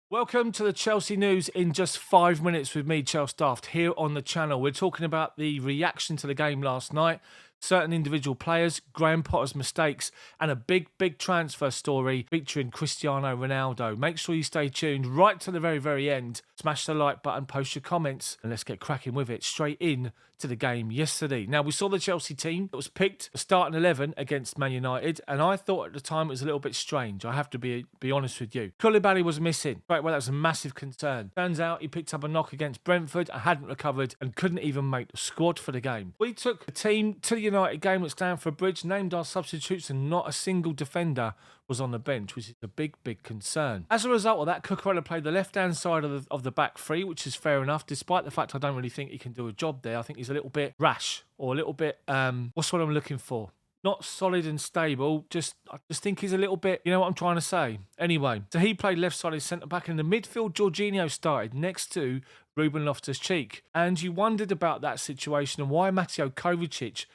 Welcome to the Chelsea news in just 5 minutes with me, Chels Daft, here on the channel. We're talking about the reaction to the game last night, certain individual players, Graham Potter's mistakes, and a big transfer story featuring Cristiano Ronaldo. Make sure you stay tuned right to the very end. Smash the like button, post your comments, and let's get cracking with it. Straight in to the game yesterday. Now, we saw the Chelsea team that was picked, the starting 11 against Man United, and I thought at the time it was a little bit strange. I have to be honest with you. Chalobah was missing. Right, well, that was a massive concern. Turns out he picked up a knock against Brentford and hadn't recovered and couldn't even make the squad for the game. We took the team to the United game at Stamford Bridge, named our substitutes, and not a single defender was on the bench, which is a big concern. As a result of that, Cucurella played the left-hand side of the back three, which is fair enough, despite the fact I don't really think he can do a job there. I think he's a little bit rash, or a little bit, what's what I'm looking for? Not solid and stable, I just think he's a little bit, you know what I'm trying to say. Anyway, so he played left-sided centre-back, and in the midfield, Jorginho started next to Ruben Loftus-Cheek. And you wondered about that situation and why Mateo Kovacic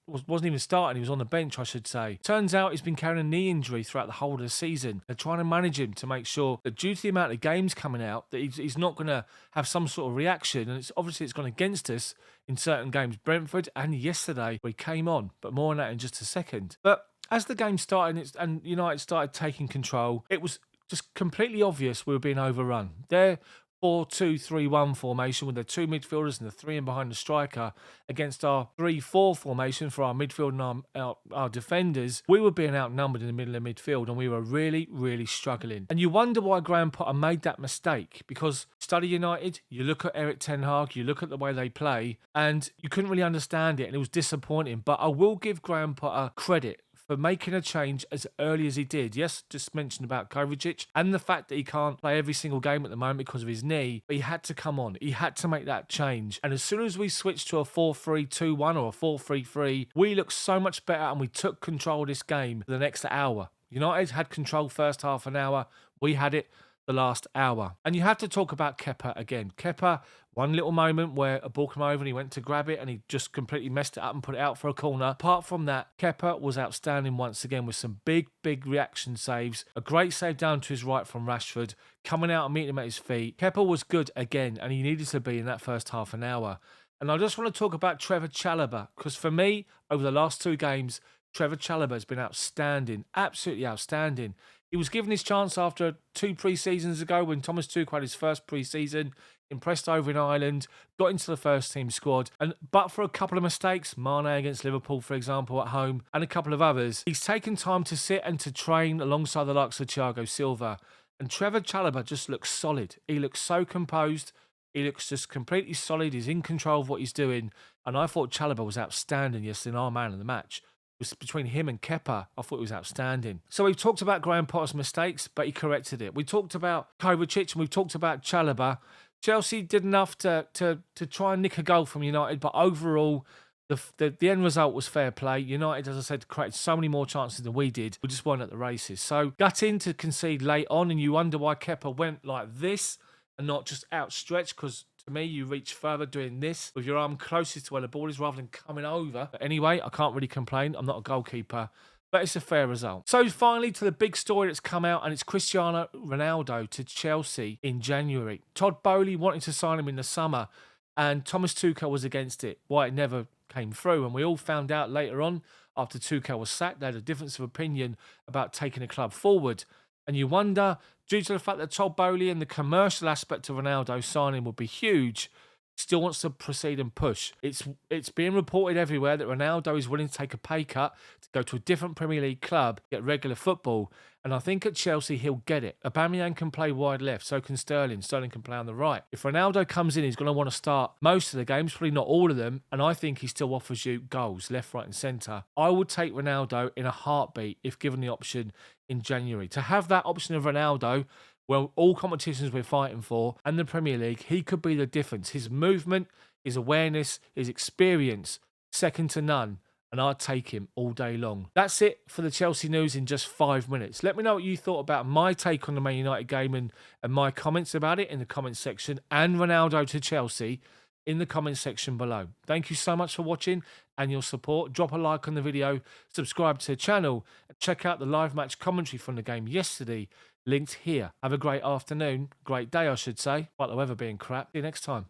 wasn't even starting, he was on the bench, I should say. Turns out he's been carrying a knee injury throughout the whole of the season. They're trying to manage him to make sure that due to the amount of games coming out, that he's not going to have some sort of reaction. And it's gone against us in certain games, Brentford and yesterday, where he came on. But more on that in just a second. But as the game started and United started taking control, it was just completely obvious we were being overrun. Their 4-2-3-1 formation with the two midfielders and the three in behind the striker against our 3-4 formation for our midfield and our defenders, we were being outnumbered in the middle of midfield and we were really struggling. And you wonder why Graham Potter made that mistake, because study United, you look at Erik ten Hag, you look at the way they play, and you couldn't really understand it and it was disappointing. But I will give Graham Potter credit for making a change as early as he did. Yes, just mentioned about Kovacic and the fact that he can't play every single game at the moment because of his knee, but he had to come on. He had to make that change. And as soon as we switched to a 4-3-2-1 or a 4-3-3, we looked so much better and we took control of this game for the next hour. United had control first half an hour. We had it the last hour. And you have to talk about Kepa again. Kepa, one little moment where a ball came over and he went to grab it and he just completely messed it up and put it out for a corner. Apart from that, Kepa was outstanding once again with some big reaction saves. A great save down to his right from Rashford, coming out and meeting him at his feet. Kepa was good again, and he needed to be in that first half an hour. And I just want to talk about Trevor Chalobah, because for me, over the last two games, Trevor Chalobah has been outstanding, absolutely outstanding. He was given his chance after 2 pre-seasons ago when Thomas Tuchel had his first pre-season, impressed over in Ireland, got into the first team squad, but for a couple of mistakes, Mane against Liverpool, for example, at home, and a couple of others, he's taken time to sit and to train alongside the likes of Thiago Silva. And Trevor Chalobah just looks solid. He looks so composed. He looks just completely solid. He's in control of what he's doing. And I thought Chalobah was outstanding yesterday, our man of the match. Between him and Kepa, I thought it was outstanding. So we've talked about Graham Potter's mistakes, but he corrected it. We talked about Kovacic and we've talked about Chalobah. Chelsea did enough to try and nick a goal from United, but overall, the end result was fair play. United, as I said, created so many more chances than we did. We just weren't at the races. So gutting to concede late on, and you wonder why Kepa went like this and not just outstretched, because to me, you reach further doing this with your arm closest to where the ball is rather than coming over. But anyway, I can't really complain. I'm not a goalkeeper, but it's a fair result. So finally, to the big story that's come out, and it's Cristiano Ronaldo to Chelsea in January. Todd Boehly wanted to sign him in the summer, and Thomas Tuchel was against it. Why it never came through. And we all found out later on, after Tuchel was sacked, they had a difference of opinion about taking the club forward. And you wonder, due to the fact that Todd Boehly and the commercial aspect of Ronaldo signing would be huge, still wants to proceed and push. It's being reported everywhere that Ronaldo is willing to take a pay cut to go to a different Premier League club, get regular football. And I think at Chelsea, he'll get it. Aubameyang can play wide left, so can Sterling. Sterling can play on the right. If Ronaldo comes in, he's going to want to start most of the games, probably not all of them. And I think he still offers you goals, left, right and centre. I would take Ronaldo in a heartbeat if given the option in January. To have that option of Ronaldo, well, all competitions we're fighting for, and the Premier League, he could be the difference. His movement, his awareness, his experience, second to none. And I'd take him all day long. That's it for the Chelsea news in just 5 minutes. Let me know what you thought about my take on the Man United game and my comments about it in the comments section, and Ronaldo to Chelsea in the comments section below. Thank you so much for watching and your support. Drop a like on the video, subscribe to the channel, and check out the live match commentary from the game yesterday linked here. Have a great afternoon, great day, I should say, but the weather being crap. See you next time.